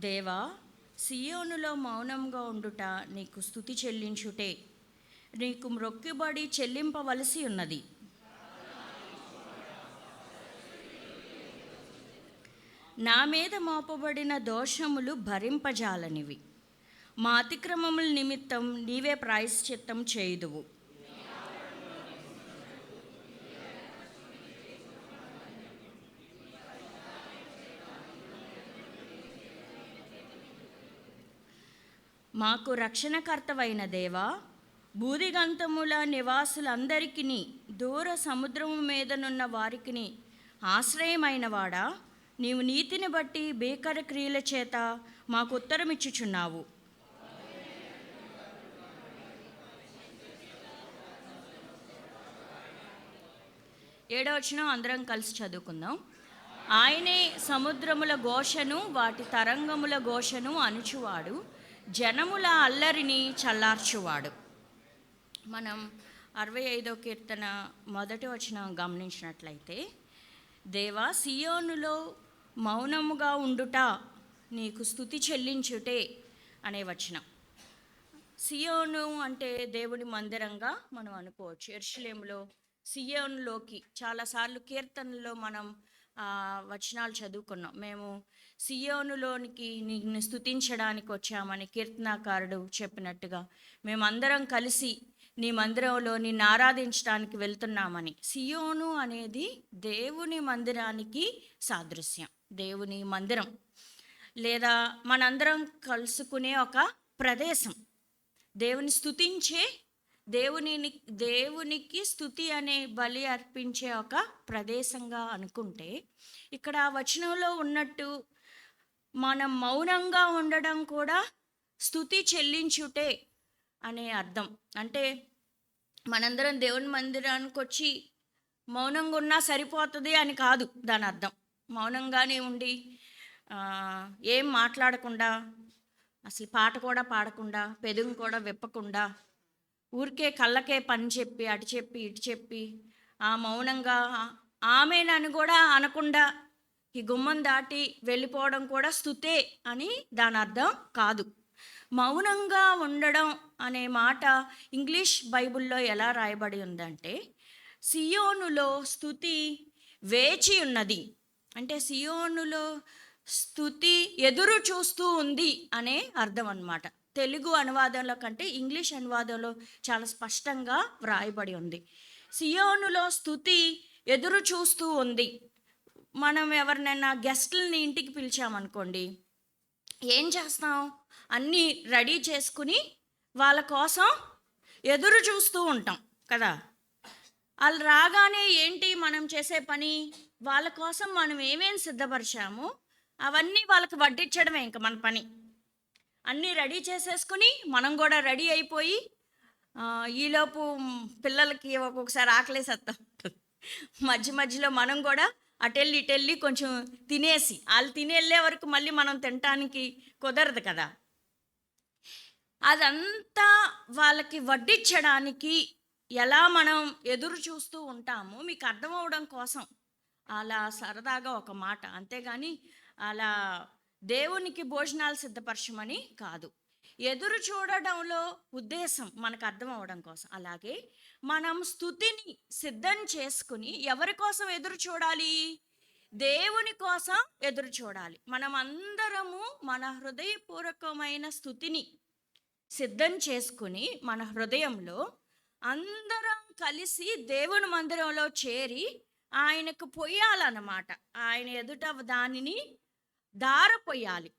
దేవా, సియోనులో మౌనంగా ఉండుట నీకు స్తుతి చెల్లించుటే, నీకు మ్రొక్కిబడి చెల్లింపవలసి ఉన్నది. నా మీద మోపబడిన దోషములు భరింపజాలనివి. మా అతిక్రమముల నిమిత్తం నీవే ప్రాయశ్చిత్తం చేయుదువు. మాకు రక్షణకర్తవైన దేవా, భూదిగంతముల నివాసులందరికీ, దూర సముద్రము మీదనున్న వారికి ఆశ్రయమైన వాడా, నీవు నీతిని బట్టి భీకర క్రియల చేత మాకు ఉత్తరమిచ్చుచున్నావు. 7వ వచనం అందరం కలిసి చదువుకుందాం. ఆయనే సముద్రముల ఘోషను వాటి తరంగముల ఘోషను అణుచువాడు, జనముల అల్లరిని చల్లార్చువాడు. మనం 65వ కీర్తన 1వ వచనం గమనించినట్లయితే, దేవా, సియోనులో మౌనముగా ఉండుట నీకు స్తుతి చెల్లించుటే అనే వచనం. సియోను అంటే దేవుని మందిరంగా మనం అనుకోవచ్చు. యెరూషలేములో సియోనులోకి చాలాసార్లు కీర్తనలో మనం వచనాలు చదువుకున్నాం. మేము సియోనులోనికి నిన్ను స్తుతించడానికి వచ్చామని కీర్తనాకారుడు చెప్పినట్టుగా, మేమందరం కలిసి నీ మందిరంలో నిన్ను ఆరాధించడానికి వెళ్తున్నామని. సియోను అనేది దేవుని మందిరానికి సాదృశ్యం. దేవుని మందిరం లేదా మనందరం కలుసుకునే ఒక ప్రదేశం, దేవుని స్తుతించే, దేవునికి స్తుతి అనే బలి అర్పించే ఒక ప్రదేశంగా అనుకుంటే, ఇక్కడ వచనంలో ఉన్నట్టు మనం మౌనంగా ఉండడం కూడా స్తుతి చెల్లించుటే అనే అర్థం. అంటే మనందరం దేవుని మందిరానికి వచ్చి మౌనంగా ఉన్నా సరిపోతుంది అని కాదు దాని అర్థం. మౌనంగానే ఉండి ఏం మాట్లాడకుండా, అసలు పాట కూడా పాడకుండా, పెదవి కూడా విప్పకుండా, ఊరికే కళ్ళకే పని చెప్పి అటు చెప్పి ఇటు చెప్పి మౌనంగా ఆమెనని కూడా అనకుండా ఈ గుమ్మం దాటి వెళ్ళిపోవడం కూడా స్తుతే అని దాని అర్థం కాదు. మౌనంగా ఉండడం అనే మాట ఇంగ్లీష్ బైబిల్లో ఎలా రాయబడి ఉందంటే, సియోనులో స్తుతి వేచి ఉన్నది. అంటే సియోనులో స్తుతి ఎదురు చూస్తూ ఉంది అనే అర్థం అన్నమాట. తెలుగు అనువాదంలో కంటే ఇంగ్లీష్ అనువాదంలో చాలా స్పష్టంగా వ్రాయబడి ఉంది. సియోనులో స్తుతి ఎదురు చూస్తూ ఉంది. మనం ఎవరినైనా గెస్టులని ఇంటికి పిలిచామనుకోండి, ఏం చేస్తాం? అన్నీ రెడీ చేసుకుని వాళ్ళ కోసం ఎదురు చూస్తూ ఉంటాం కదా. వాళ్ళు రాగానే ఏంటి మనం చేసే పని? వాళ్ళ కోసం మనం ఏమేమి సిద్ధపరిచామో అవన్నీ వాళ్ళకి వడ్డించడమే ఇంకా మన పని. అన్నీ రెడీ చేసేసుకుని మనం కూడా రెడీ అయిపోయి, ఈలోపు పిల్లలకి ఒక్కొక్కసారి ఆకలేసేస్తాం. మధ్య మధ్యలో మనం కూడా అటెళ్ళి ఇటెళ్ళి కొంచెం తినేసి, వాళ్ళు తినేళ్ళే వరకు మళ్ళీ మనం తినటానికి కుదరదు కదా. అదంతా వాళ్ళకి వడ్డించడానికి ఎలా మనం ఎదురు చూస్తూ ఉంటామో మీకు అర్థం అవడం కోసం అలా సరదాగా ఒక మాట, అంతేగాని అలా దేవునికి భోజనాలు సిద్ధపరచమని కాదు. ఎదురు చూడడంలో ఉద్దేశం మనకు అర్థం అవడం కోసం. అలాగే మనం స్తుతిని సిద్ధం చేసుకుని ఎవరి కోసం ఎదురు చూడాలి? దేవుని కోసం ఎదురు చూడాలి. మనం అందరము మన హృదయపూర్వకమైన స్తుతిని సిద్ధం చేసుకుని మన హృదయంలో అందరం కలిసి దేవుని మందిరంలో చేరి ఆయనకు పొయ్యాలన్నమాట. ఆయన ఎదుట దానిని ధారపోయాలి.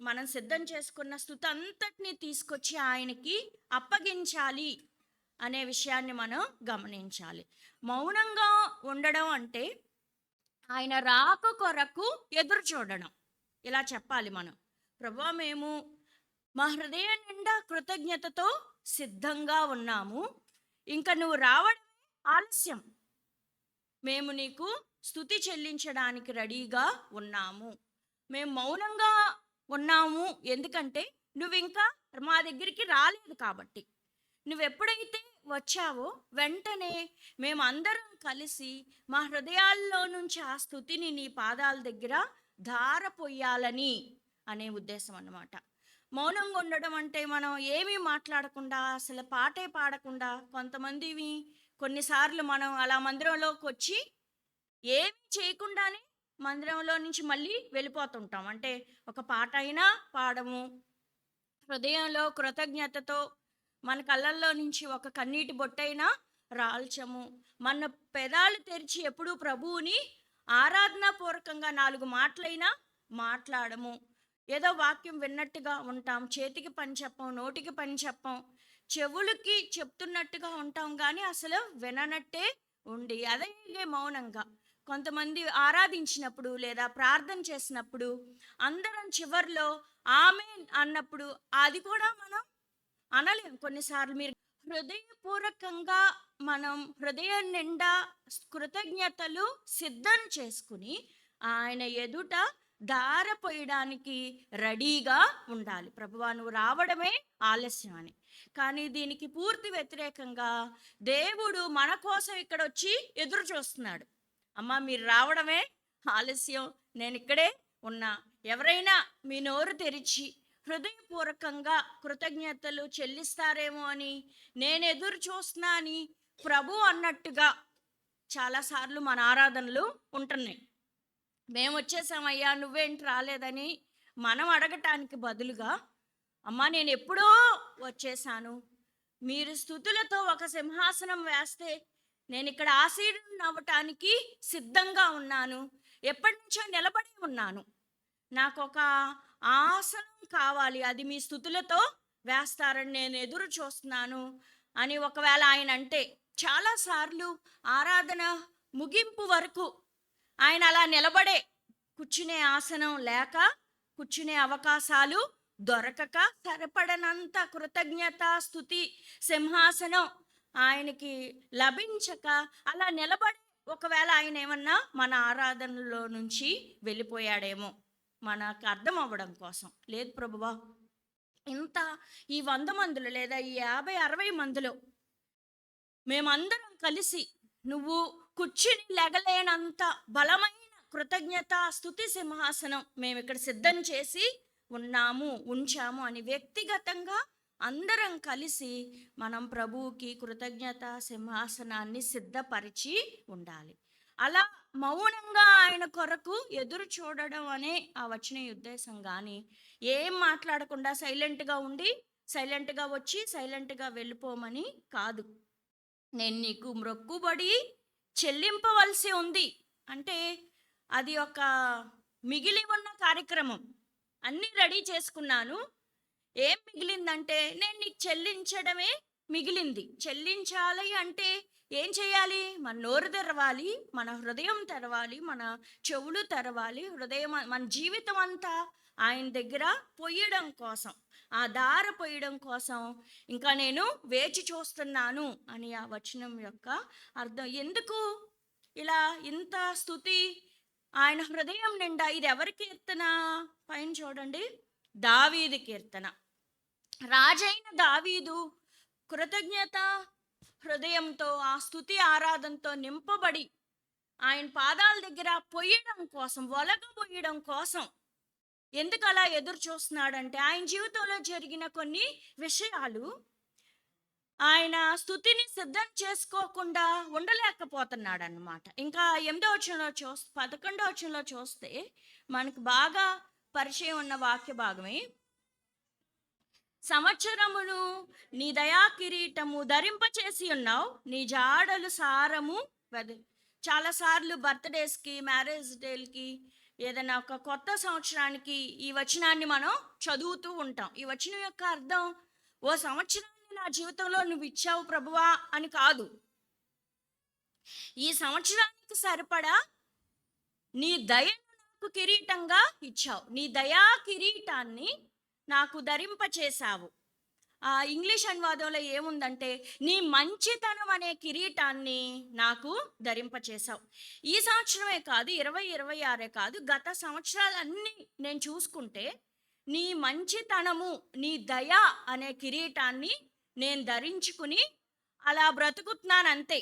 మనం సిద్ధం చేసుకున్న స్తుతి అంతటిని తీసుకొచ్చి ఆయనకి అప్పగించాలి అనే విషయాన్ని మనం గమనించాలి. మౌనంగా ఉండడం అంటే ఆయన రాక కొరకు ఎదురు చూడడం. ఇలా చెప్పాలి మనం, ప్రభువా, మేము మా హృదయం నిండా కృతజ్ఞతతో సిద్ధంగా ఉన్నాము, ఇంకా నువ్వు రావడమే ఆలస్యం, మేము నీకు స్తుతి చెల్లించడానికి రెడీగా ఉన్నాము. మేము మౌనంగా ఉన్నాము ఎందుకంటే నువ్వు ఇంకా మా దగ్గరికి రాలేదు కాబట్టి. నువ్వెప్పుడైతే వచ్చావో వెంటనే మేము అందరం కలిసి మా హృదయాల్లో నుంచి ఆ స్తుతిని నీ పాదాల దగ్గర ధారపోయాలని అనే ఉద్దేశం అన్నమాట. మౌనంగా ఉండడం అంటే మనం ఏమీ మాట్లాడకుండా, అసలు పాటే పాడకుండా, కొంతమందివి కొన్నిసార్లు మనం అలా మందిరంలోకి వచ్చి ఏమీ చేయకుండానే మందిరంలో నుంచి మళ్ళీ వెళ్ళిపోతుంటాం. అంటే ఒక పాట అయినా పాడము, హృదయంలో కృతజ్ఞతతో మన కళ్ళల్లో నుంచి ఒక కన్నీటి బొట్టైనా రాల్చము, మన పెదాలు తెరిచి ఎప్పుడూ ప్రభువుని ఆరాధనాపూర్వకంగా 4 మాటలైనా మాట్లాడము. ఏదో వాక్యం విన్నట్టుగా ఉంటాం, చేతికి పని చెప్పం, నోటికి పని చెప్పం, చెవులకి చెప్తున్నట్టుగా ఉంటాం కానీ అసలు విననట్టే ఉండి అదే మౌనంగా కొంతమంది ఆరాధించినప్పుడు లేదా ప్రార్థన చేసినప్పుడు అందరం చివర్లో ఆమేన్ అన్నప్పుడు అది కూడా మనం అనలేం కొన్నిసార్లు. మీరు హృదయపూర్వకంగా మనం హృదయం నిండా కృతజ్ఞతలు సిద్ధం చేసుకుని ఆయన ఎదుట దారపోయడానికి రెడీగా ఉండాలి. ప్రభువా నువ్వు రావడమే ఆలస్యం అని. కానీ దీనికి పూర్తి వ్యతిరేకంగా దేవుడు మన కోసం ఇక్కడ వచ్చి ఎదురు చూస్తున్నాడు. అమ్మా మీరు రావడమే ఆలస్యం, నేను ఇక్కడే ఉన్నా. ఎవరైనా మీ నోరు తెరిచి హృదయపూర్వకంగా కృతజ్ఞతలు చెల్లిస్తారేమో అని నేను ఎదురు చూస్తున్నా అని ప్రభు అన్నట్టుగా చాలాసార్లు మన ఆరాధనలు ఉంటున్నాయి. మేము వచ్చేసామయ్యా నువ్వేంటి రాలేదని మనం అడగటానికి బదులుగా అమ్మా నేను ఎప్పుడో వచ్చేసాను, మీరు స్తుతులతో ఒక సింహాసనం వేస్తే నేను ఇక్కడ ఆసీనుడిని అవ్వటానికి సిద్ధంగా ఉన్నాను, ఎప్పటి నుంచో నిలబడి ఉన్నాను, నాకు ఒక ఆసనం కావాలి, అది మీ స్తుతులతో వేస్తారని నేను ఎదురు చూస్తున్నాను అని ఒకవేళ ఆయన అంటే చాలాసార్లు ఆరాధన ముగింపు వరకు ఆయన అలా నిలబడే కూర్చునే ఆసనం లేక, కూర్చునే అవకాశాలు దొరకక, సరిపడనంత కృతజ్ఞత స్తుతి సింహాసనం ఆయనకి లభించక అలా నిలబడి ఒకవేళ ఆయన ఏమన్నా మన ఆరాధనలో నుంచి వెళ్ళిపోయాడేమో మనకు అర్థం అవ్వడం కోసం. లేదు ప్రభువా, ఇంత ఈ 100 మందిలో లేదా ఈ 50-60 మందిలో మేమందరం కలిసి నువ్వు కూర్చుని లెగలేనంత బలమైన కృతజ్ఞత స్తుతి సింహాసనం మేము ఇక్కడ సిద్ధం చేసి ఉంచాము అని వ్యక్తిగతంగా అందరం కలిసి మనం ప్రభువుకి కృతజ్ఞత సింహాసనాన్ని సిద్ధపరిచి ఉండాలి. అలా మౌనంగా ఆయన కొరకు ఎదురు చూడడం అనే ఆ వచ్చిన ఉద్దేశం. కానీ ఏం మాట్లాడకుండా సైలెంట్గా ఉండి సైలెంట్గా వచ్చి సైలెంట్గా వెళ్ళిపోమని కాదు. నేను నీకు మొక్కుబడి చెల్లింపవలసి ఉంది అంటే అది ఒక మిగిలి ఉన్న కార్యక్రమం. అన్నీ రెడీ చేసుకున్నాను, ఏం మిగిలిందంటే నేను నీకు చెల్లించడమే మిగిలింది. చెల్లించాలి అంటే ఏం చేయాలి? మన నోరు తెరవాలి, మన హృదయం తెరవాలి, మన చెవులు తెరవాలి, హృదయం మన జీవితం అంతా ఆయన దగ్గర పొయ్యడం కోసం, ఆ దార పొయ్యడం కోసం ఇంకా నేను వేచి చూస్తున్నాను అని ఆ వచనం యొక్క అర్థం. ఎందుకు ఇలా ఇంత స్తుతి ఆయన హృదయం నిండా? ఇది ఎవరి కీర్తన? పైన చూడండి, దావీదు కీర్తన. రాజైన దావీదు కృతజ్ఞత హృదయంతో ఆ స్తుతి ఆరాధనతో నింపబడి ఆయన పాదాల దగ్గర పొయ్యడం కోసం, ఒలగబోయడం కోసం ఎందుకు అలా ఎదురు చూస్తున్నాడంటే ఆయన జీవితంలో జరిగిన కొన్ని విషయాలు ఆయన స్తుతిని సిద్ధం చేసుకోకుండా ఉండలేకపోతున్నాడు అన్నమాట. ఇంకా 8వ వచనంలో 11వ వచనంలో చూస్తే మనకు బాగా పరిచయం ఉన్న వాక్య భాగమే, సంవత్సరమును నీ దయా కిరీటము ధరింపచేసి ఉన్నావు, నీ జాడలు సారము చాలాసార్లు బర్త్డేస్కి, మ్యారేజ్ డేలకి, ఏదైనా ఒక కొత్త సంవత్సరానికి ఈ వచనాన్ని మనం చదువుతూ ఉంటాం. ఈ వచనం యొక్క అర్థం ఓ సంవత్సరాన్ని నా జీవితంలో నువ్వు ఇచ్చావు ప్రభువా అని కాదు. ఈ సంవత్సరానికి సరిపడా నీ దయను నాకు కిరీటంగా ఇచ్చావు, నీ దయా కిరీటాన్ని నాకు ధరింపచేశావు. ఇంగ్లీష్ అనువాదంలో ఏముందంటే నీ మంచితనం అనే కిరీటాన్ని నాకు ధరింపచేశావు. ఈ సంవత్సరమే కాదు, 2026 కాదు, గత సంవత్సరాలన్నీ నేను చూసుకుంటే నీ మంచితనము, నీ దయ అనే కిరీటాన్ని నేను ధరించుకుని అలా బ్రతుకుతున్నాను అంతే.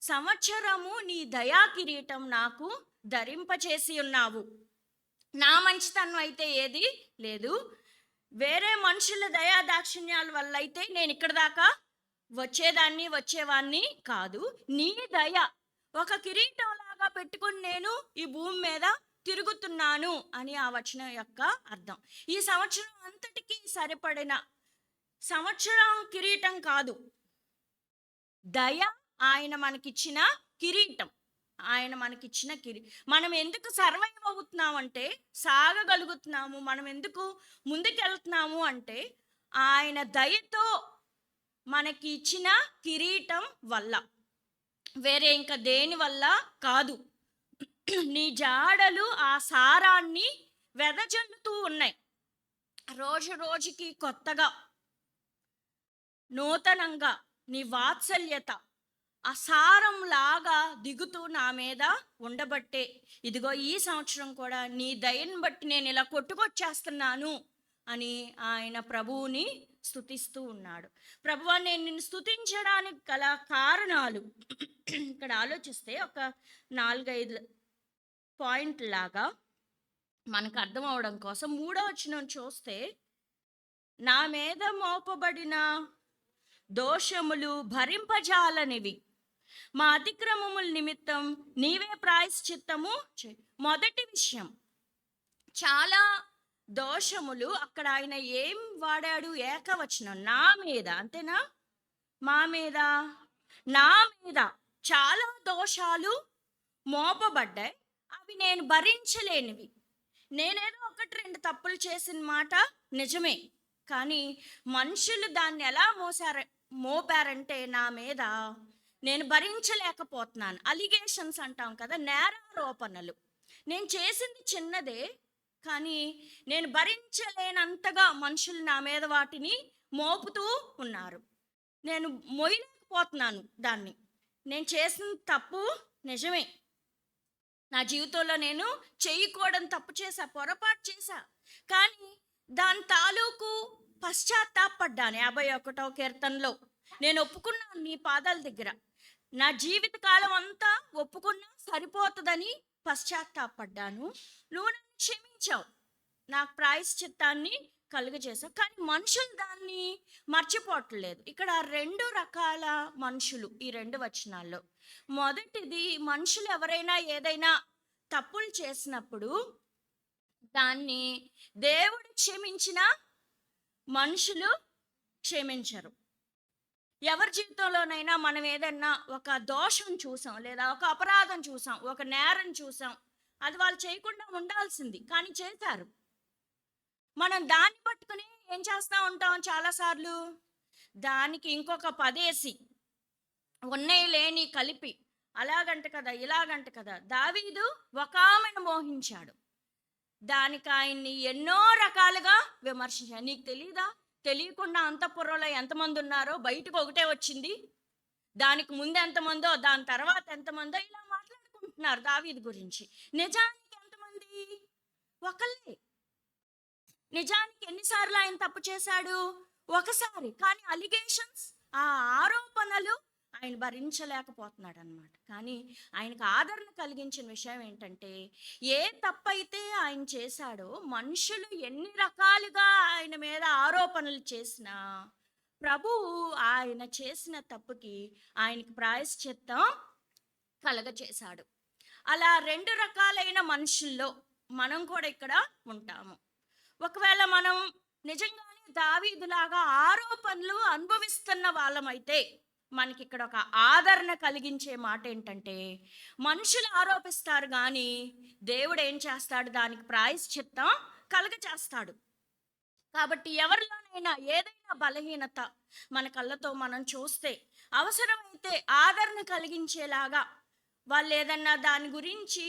సంవత్సరము నీ దయా కిరీటం నాకు ధరింపచేసి ఉన్నావు. నా మంచితనం అయితే ఏది లేదు. వేరే మనుషుల దయా దాక్షిణ్యాల వల్ల అయితే నేను ఇక్కడ దాకా వచ్చేవాన్ని కాదు. నీ దయ ఒక కిరీటంలాగా పెట్టుకుని నేను ఈ భూమి మీద తిరుగుతున్నాను అని ఆ వచనం యొక్క అర్థం. ఈ సంవత్సరం అంతటికీ సరిపడిన సంవత్సరం కిరీటం కాదు, దయ ఆయన మనకిచ్చిన కిరీటం. ఆయన మనకిచ్చిన మనం ఎందుకు సర్వైవ్ అవుతున్నామంటే, సాగగలుగుతున్నాము, మనం ఎందుకు ముందుకెళ్తున్నాము అంటే ఆయన దయతో మనకి ఇచ్చిన కిరీటం వల్ల, వేరే ఇంకా దేని వల్ల కాదు. నీ జాడలు ఆ సారాన్ని వెదజల్లుతూ ఉన్నాయి. రోజు రోజుకి కొత్తగా, నూతనంగా నీ వాత్సల్యత అసారంలాగా దిగుతూ నా మీద ఉండబట్టే ఇదిగో ఈ సంవత్సరం కూడా నీ దయను బట్టి నేను ఇలా కొట్టుకొచ్చేస్తున్నాను అని ఆయన ప్రభువుని స్తుతిస్తూ ఉన్నాడు. ప్రభువా, నేను నిన్ను స్తుతించడానికి గల కారణాలు ఇక్కడ ఆలోచిస్తే ఒక 4-5 పాయింట్ లాగా మనకు అర్థం అవడం కోసం 3వ వచనం చూస్తే, నా మీద మోపబడిన దోషములు భరింపజాలనివి, మా అతిక్రమముల నిమిత్తం నీవే ప్రాయశ్చిత్తము చేయి. మొదటి విషయం, చాలా దోషములు అక్కడ ఆయన ఏం వాడాడు? ఏకవచనం, నా మీద. అంతేనా? మా మీద, నా మీద చాలా దోషాలు మోపబడ్డాయి. అవి నేను భరించలేనివి. నేనేదో 1-2 తప్పులు చేసిన మాట నిజమే, కానీ మనుషులు దాన్ని ఎలా మోపారంటే నా మీద నేను భరించలేకపోతున్నాను. అలిగేషన్స్ అంటాం కదా, నేరారోపణలు. నేను చేసింది చిన్నదే, కానీ నేను భరించలేనంతగా మనుషులు నా మీద వాటిని మోపుతూ ఉన్నారు. నేను మోయలేకపోతున్నాను దాన్ని. నేను చేసిన తప్పు నిజమే, నా జీవితంలో నేను చేయకూడని తప్పు చేశా, పొరపాటు చేశా, కానీ దాని తాలూకు పశ్చాత్తాపడ్డాను. 51వ కీర్తనలో నేను ఒప్పుకున్నాను నీ పాదాల దగ్గర, నా జీవిత కాలం అంతా ఒప్పుకున్నా సరిపోతుందని పశ్చాత్తాపడ్డాను. నువ్వు నన్ను క్షమించావు, నాకు ప్రాయశ్చిత్తాన్ని కలుగజేశావు. కానీ మనుషులు దాన్ని మర్చిపోవట్లేదు. ఇక్కడ 2 రకాల మనుషులు ఈ 2 వచనాల్లో. మొదటిది, మనుషులు ఎవరైనా ఏదైనా తప్పులు చేసినప్పుడు దాన్ని దేవుడు క్షమించిన మనుషులు క్షమించరు. ఎవరి జీవితంలోనైనా మనం ఏదన్నా ఒక దోషం చూసాం, లేదా ఒక అపరాధం చూసాం, ఒక నేరం చూసాం, అది వాళ్ళు చేయకుండా ఉండాల్సింది కానీ చేశారు. మనం దాన్ని పట్టుకుని ఏం చేస్తూ ఉంటాం చాలాసార్లు? దానికి ఇంకొక 10 ఉన్నాయి లేని కలిపి, అలాగంట కదా, ఇలాగంట కదా. దావీదు ఒక ఆమెను మోహించాడు, దానికి ఆయన్ని ఎన్నో రకాలుగా విమర్శించాడు. నీకు తెలీదా? తెలియకుండా అంతఃపురంలో ఎంతమంది ఉన్నారో బయటకు ఒకటే వచ్చింది, దానికి ముందు ఎంతమందో దాని తర్వాత ఎంతమందో ఇలా మాట్లాడుకుంటున్నారు దావీదు గురించి. నిజానికి ఎంతమంది? ఒకళ్ళే. నిజానికి ఎన్నిసార్లు ఆయన తప్పు చేశాడు? ఒకసారి. కానీ అలిగేషన్స్, ఆ ఆరోపణలు ఆయన భరించలేకపోతున్నాడు అనమాట. కానీ ఆయనకు ఆదరణ కలిగించిన విషయం ఏంటంటే, ఏ తప్పైతే ఆయన చేశాడో, మనుషులు ఎన్ని రకాలుగా ఆయన మీద ఆరోపణలు చేసినా ప్రభువు ఆయన చేసిన తప్పుకి ఆయనకి ప్రాయశ్చిత్తం కలగచేశాడు. అలా 2 రకాలైన మనుషుల్లో మనం కూడా ఇక్కడ ఉంటాము. ఒకవేళ మనం నిజంగానే దావీదులాగా ఆరోపణలు అనుభవిస్తున్న వాళ్ళమైతే, మనకి ఇక్కడ ఒక ఆదరణ కలిగించే మాట ఏంటంటే, మనుషులు ఆరోపిస్తారు కానీ దేవుడు ఏం చేస్తాడు? దానికి ప్రాయశ్చిత్తం కలగచేస్తాడు. కాబట్టి ఎవరిలోనైనా ఏదైనా బలహీనత మన కళ్ళతో మనం చూస్తే, అవసరమైతే ఆదరణ కలిగించేలాగా వాళ్ళు ఏదన్నా దాని గురించి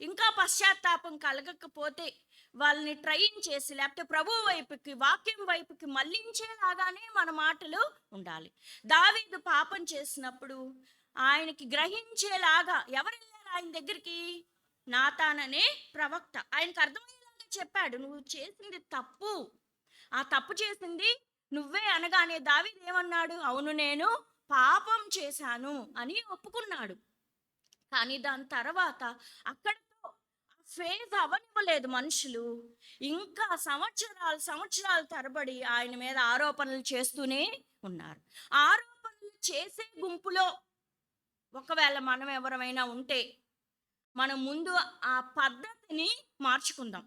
ఇంకా పశ్చాత్తాపం కలగకపోతే వాళ్ళని ట్రైన్ చేసి, లేకపోతే ప్రభువు వైపుకి, వాక్యం వైపుకి మళ్ళించేలాగానే మన మాటలు ఉండాలి. దావీదు పాపం చేసినప్పుడు ఆయనకి గ్రహించేలాగా ఎవరు వెళ్ళారు ఆయన దగ్గరికి? నాతాన్ అనే ప్రవక్త. ఆయనకు అర్థమయ్యేలాగా చెప్పాడు, నువ్వు చేసింది తప్పు, ఆ తప్పు చేసింది నువ్వే అనగానే దావీదు ఏమన్నాడు? అవును, నేను పాపం చేశాను అని ఒప్పుకున్నాడు. కానీ దాని తర్వాత అక్కడితో ఫేస్ అవనివ్వలేదు మనుషులు. ఇంకా సంవత్సరాలు తరబడి ఆయన మీద ఆరోపణలు చేస్తూనే ఉన్నారు. ఆరోపణలు చేసే గుంపులో ఒకవేళ మనం ఎవరమైనా ఉంటే మనం ముందు ఆ పద్ధతిని మార్చుకుందాం.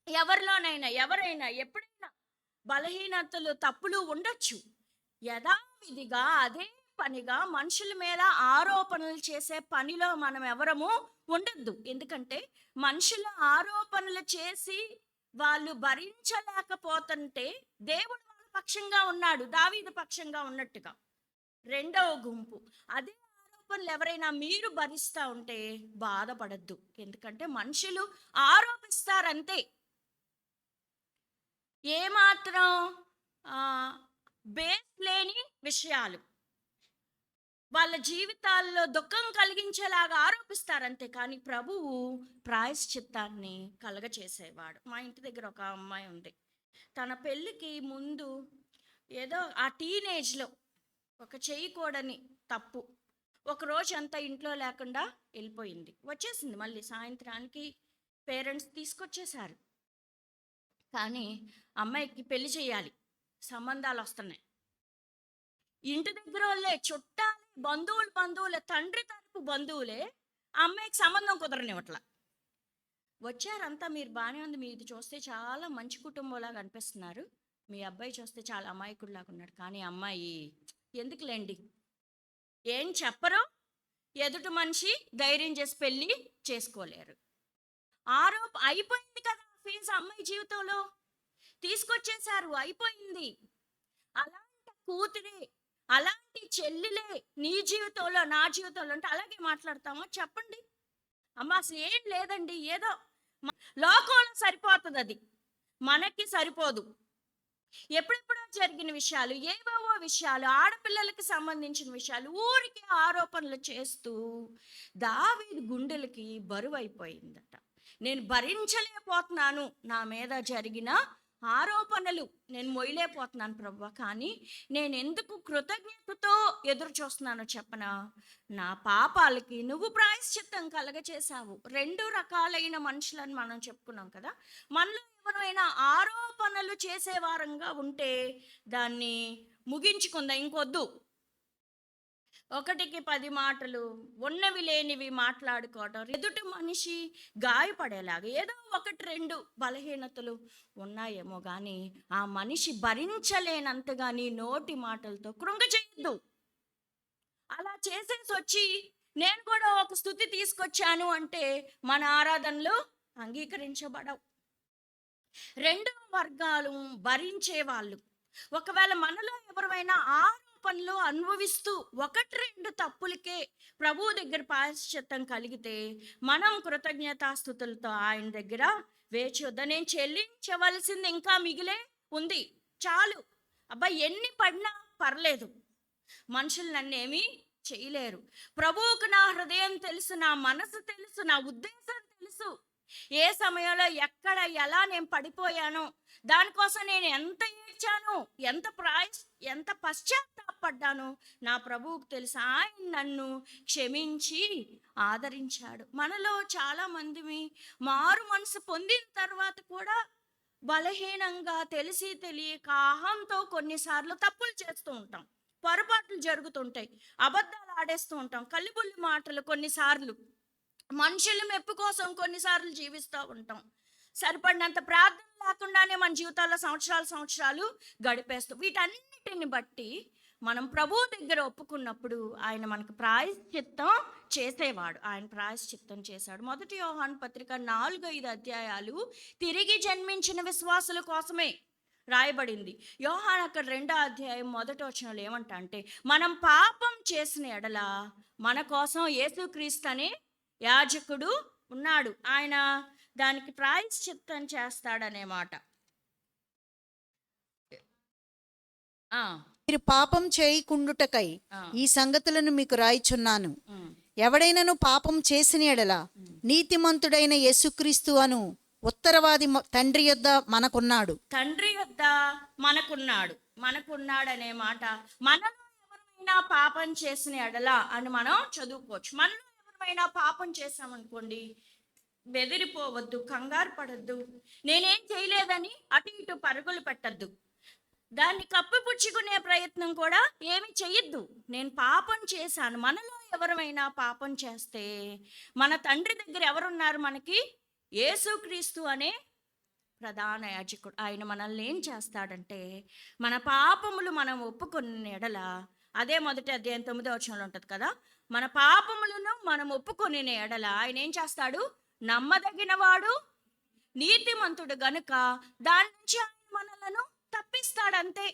ఎవరైనా ఎప్పుడైనా బలహీనతలు, తప్పులు ఉండొచ్చు. యథావిధిగా అదే పనిగా మనుషుల మీద ఆరోపణలు చేసే పనిలో మనం ఎవరము ఉండొద్దు. ఎందుకంటే మనుషుల ఆరోపణలు చేసి వాళ్ళు భరించలేకపోతుంటే దేవుడు వాళ్ళ పక్షంగా ఉన్నాడు, దావీదు పక్షంగా ఉన్నట్టుగా. రెండవ గుంపు, అదే ఆరోపణలు ఎవరైనా మీరు భరిస్తూ ఉంటే బాధపడద్దు. ఎందుకంటే మనుషులు ఆరోపిస్తారంతే. ఏమాత్రం బేస్ లేని విషయాలు వాళ్ళ జీవితాల్లో దుఃఖం కలిగించేలాగా ఆరోపిస్తారంతే. కానీ ప్రభువు ప్రాయశ్చిత్తాన్ని కలగచేసేవాడు. మా ఇంటి దగ్గర ఒక అమ్మాయి ఉంది. తన పెళ్ళికి ముందు ఏదో ఆ టీనేజ్లో ఒక చేయకూడని తప్పు ఒక రోజు అంతా ఇంట్లో లేకుండా వెళ్ళిపోయింది. వచ్చేసింది మళ్ళీ సాయంత్రానికి, పేరెంట్స్ తీసుకొచ్చేసారు. కానీ అమ్మాయికి పెళ్లి చేయాలి, సంబంధాలు వస్తున్నాయి. ఇంటి దగ్గర వాళ్ళే, చుట్టాలే, బంధువులే, తండ్రి తరపు బంధువులే అమ్మాయికి సంబంధం కుదరనివ్వట్ల. వచ్చారంతా, మీరు బాగానే ఉంది, మీది చూస్తే చాలా మంచి కుటుంబంలాగా అనిపిస్తున్నారు, మీ అబ్బాయి చూస్తే చాలా అమాయకుడిలాగా ఉన్నాడు, కానీ అమ్మాయి ఎందుకులేండి ఏం చెప్పరు, ఎదుటి మనిషి ధైర్యం చేసి పెళ్ళి చేసుకోలేరు. అయిపోయింది కదా ఫేజ్ అమ్మాయి జీవితంలో, తీసుకొచ్చేసారు, అయిపోయింది. అలాంటి కూతురే, అలాంటి చెల్లిలే నీ జీవితంలో, నా జీవితంలో అంటే అలాగే మాట్లాడతామా? చెప్పండి అమ్మ. అసలు ఏం లేదండి, ఏదో లోకంలో సరిపోతుంది, అది మనకి సరిపోదు. ఎప్పుడెప్పుడో జరిగిన విషయాలు, ఏవేవో విషయాలు, ఆడపిల్లలకి సంబంధించిన విషయాలు ఊరికి ఆరోపణలు చేస్తూ దావీదు గుండెలకి బరువు అయిపోయిందట. నేను భరించలేకపోతున్నాను, నా మీద జరిగిన ఆరోపణలు నేను మొయ్యలేకపోతున్నాను ప్రభువా, కానీ నేను ఎందుకు కృతజ్ఞతతో ఎదురు చూస్తున్నానో చెప్పనా? నా పాపాలకి నువ్వు ప్రాయశ్చిత్తం కలగచేసావు. రెండు రకాలైన మనుషులని మనం చెప్పుకున్నాం కదా. మనలో ఎవరైనా ఆరోపణలు చేసేవారంగా ఉంటే దాన్ని ముగించుకుందాం, ఇంకొద్దు. 1కి 10 మాటలు, ఉన్నవి లేనివి మాట్లాడుకోవటం, ఎదుటి మనిషి గాయపడేలాగా ఏదో 1-2 బలహీనతలు ఉన్నాయేమో కానీ ఆ మనిషి భరించలేనంతగా నీ నోటి మాటలతో కృంగచేయద్దు. అలా చేసేసి వచ్చి నేను కూడా ఒక స్తుతి తీసుకొచ్చాను అంటే మన ఆరాధనలు అంగీకరించబడవు. 2వ వర్గాలు భరించే వాళ్ళు. ఒకవేళ మనలో ఎవరైనా పనులు అనుభవిస్తూ 1-2 తప్పులకే ప్రభువు దగ్గర ప్రాయశ్చిత్తం కలిగితే మనం కృతజ్ఞతాస్తుతులతో ఆయన దగ్గర వేచి వద్ద. నేను చెల్లించవలసింది ఇంకా మిగిలే ఉంది, చాలు. అబ్బా ఎన్ని పడినా పర్లేదు, మనుషులు నన్నేమీ చేయలేరు. ప్రభువుకు నా హృదయం తెలుసు, నా మనసు తెలుసు, నా ఉద్దేశం తెలుసు. ఏ సమయంలో ఎక్కడ ఎలా నేను పడిపోయానో, దానికోసం నేను ఎంత ఏడ్చాను, ఎంత పశ్చాత్తాపడ్డాను నా ప్రభువుకు తెలుసు. ఆయన నన్ను క్షమించి ఆదరించాడు. మనలో చాలా మంది మారు మనసు పొందిన తర్వాత కూడా బలహీనంగా తెలిసి తెలియక అహంతో కొన్నిసార్లు తప్పులు చేస్తూ ఉంటాం, పొరపాట్లు జరుగుతుంటాయి, అబద్ధాలు ఆడేస్తూ ఉంటాం, కల్లిబుల్లి మాటలు, కొన్నిసార్లు మనుషుల మెప్పు కోసం కొన్నిసార్లు జీవిస్తూ ఉంటాం. సరిపడినంత ప్రార్థన లేకుండానే మన జీవితాల్లో సంవత్సరాలు గడిపేస్తాం. వీటన్నిటిని బట్టి మనం ప్రభువు దగ్గర ఒప్పుకున్నప్పుడు ఆయన మనకు ప్రాయశ్చిత్తం చేసేవాడు. ఆయన ప్రాయశ్చిత్తం చేశాడు. 1 యోహాను పత్రిక 4-5 అధ్యాయాలు తిరిగి జన్మించిన విశ్వాసుల కోసమే రాయబడింది. యోహాను అక్కడ 2వ అధ్యాయం 1వ వచనంలో ఏమంటా అంటే, మనం పాపం చేసిన ఎడల మన కోసం యేసుక్రీస్తు అనే యాజకుడు ఉన్నాడు, ఆయన దానికి ప్రాయశ్చిత్తం చేస్తాడనే మాట. మీరు పాపం చేయకుండుటకై ఈ సంగతులను మీకు రాయిచున్నాను. ఎవడైనను పాపం చేసిన ఎడల నీతిమంతుడైన యేసుక్రీస్తు అను ఉత్తరవాది తండ్రి యొద్ద మనకున్నాడు. మనకున్నాడనే మాట. మనలో ఎవరైనా పాపం చేసిన ఎడల అని మనం చదువుకోవచ్చు. మనలో ఎవరైనా పాపం చేసామనుకోండి, బెదిరిపోవద్దు, కంగారు పడద్దు, నేనేం చేయలేదని అటు ఇటు పరుగులు పెట్టద్దు, దాన్ని కప్పిపుచ్చుకునే ప్రయత్నం కూడా ఏమి చెయ్యొద్దు. నేను పాపం చేశాను. మనలో ఎవరైనా పాపం చేస్తే మన తండ్రి దగ్గర ఎవరున్నారు మనకి? యేసుక్రీస్తు అనే ప్రధాన యాజకుడు. ఆయన మనల్ని ఏం చేస్తాడంటే, మన పాపములు మనం ఒప్పుకున్న ఎడల, అదే మొదటి అధ్యాయం 9వ వచనంలో ఉంటుంది కదా, మన పాపములను మనం ఒప్పుకొని ఎడల ఆయన ఏం చేస్తాడు? నమ్మదగిన వాడు, నీతిమంతుడు గనుక దాని నుంచి ఆయన మనలను తప్పిస్తాడంతే.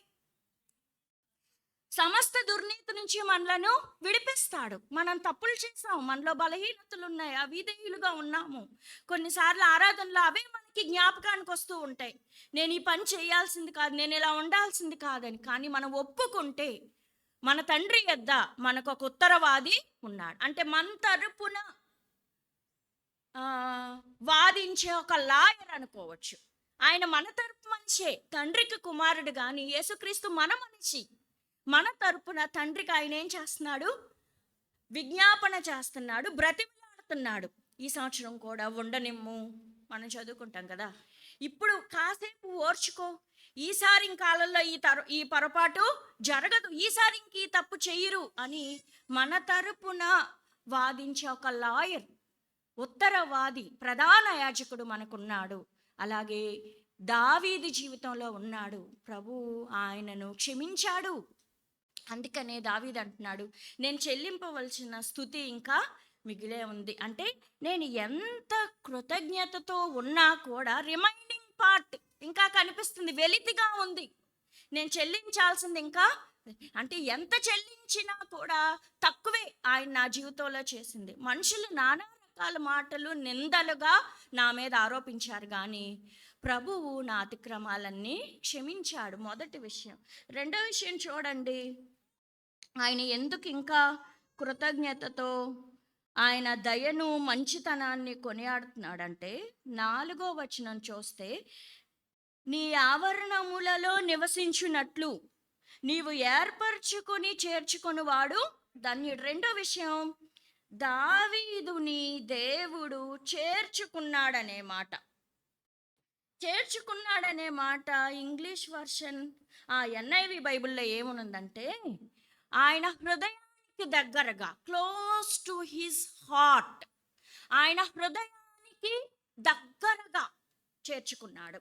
సమస్త దుర్నీతి నుంచి మనలను విడిపిస్తాడు. మనం తప్పులు చేసాం, మనలో బలహీనతలు ఉన్నాయి, అవిధేయులుగా ఉన్నాము. కొన్నిసార్లు ఆరాధనలో అవే మనకి జ్ఞాపకానికి వస్తూ ఉంటాయి. నేను ఈ పని చేయాల్సింది కాదు, నేను ఇలా ఉండాల్సింది కాదని. కానీ మనం ఒప్పుకుంటే మన తండ్రి యొద్ద మనకు ఒక ఉత్తరవాది ఉన్నాడు. అంటే మన తరపున వాదించే ఒక లాయర్ అనుకోవచ్చు. ఆయన మన తరపు మనిషే, తండ్రికి కుమారుడు. కానీ యేసుక్రీస్తు మన మనిషి. మన తరపున తండ్రికి ఆయన ఏం చేస్తున్నాడు? విజ్ఞాపన చేస్తున్నాడు, బ్రతిమలాడుతున్నాడు. ఈ సంవత్సరం కూడా ఉండనిమ్ము, మనం చదువుకుంటాం కదా, ఇప్పుడు కాసేపు ఓర్చుకో, ఈసారి ఇంకాలంలో ఈ పొరపాటు జరగదు, ఈసారి ఇంక ఈ తప్పు చెయ్యరు అని మన తరపున వాదించే ఒక లాయర్, ఉత్తరవాది, ప్రధాన యాజకుడు మనకున్నాడు. అలాగే దావీదు జీవితంలో ఉన్నాడు. ప్రభువు ఆయనను క్షమించాడు. అందుకనే దావీదు అంటున్నాడు, నేను చెల్లింపవలసిన స్తుతి ఇంకా మిగిలే ఉంది. అంటే నేను ఎంత కృతజ్ఞతతో ఉన్నా కూడా రిమైనింగ్ పార్ట్ ఇంకా కనిపిస్తుంది, వెలితిగా ఉంది. నేను చెల్లించాల్సింది ఇంకా, అంటే ఎంత చెల్లించినా కూడా తక్కువే ఆయన నా జీవితంలో చేసింది. మనుషులు నానా రకాల మాటలు, నిందలుగా నా మీద ఆరోపించారు, కానీ ప్రభువు నా అతిక్రమాలన్నీ క్షమించాడు. మొదటి విషయం. రెండో విషయం చూడండి, ఆయన ఎందుకు ఇంకా కృతజ్ఞతతో ఆయన దయను, మంచితనాన్ని కొనియాడుతున్నాడంటే, 4వ వచనం చూస్తే, నీ ఆవరణములలో నివసించున్నట్లు నీవు ఏర్పరచుకొని చేర్చుకొనివాడు ధన్యుడు. రెండో విషయం, దావీదుని దేవుడు చేర్చుకున్నాడనే మాట. చేర్చుకున్నాడనే మాట ఇంగ్లీష్ వర్షన్ NIV బైబిల్లో ఏముందంటే, ఆయన హృదయానికి దగ్గరగా, క్లోజ్ టు హిస్ హార్ట్, ఆయన హృదయానికి దగ్గరగా చేర్చుకున్నాడు.